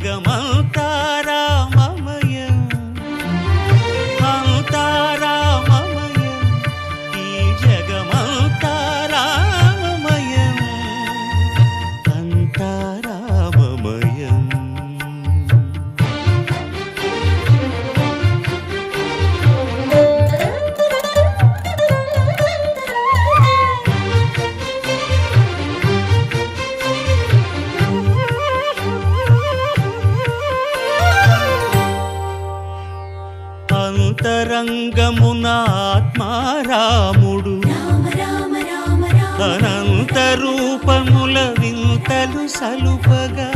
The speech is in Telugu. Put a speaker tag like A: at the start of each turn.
A: జగమంతా రామమయం అంతా రామమయం ఈ జగమంతా రామమయం అంతా రామమయం అంతరంగమున ఆత్మారాముడు అనంత రూపముల వింతలు సలుపగా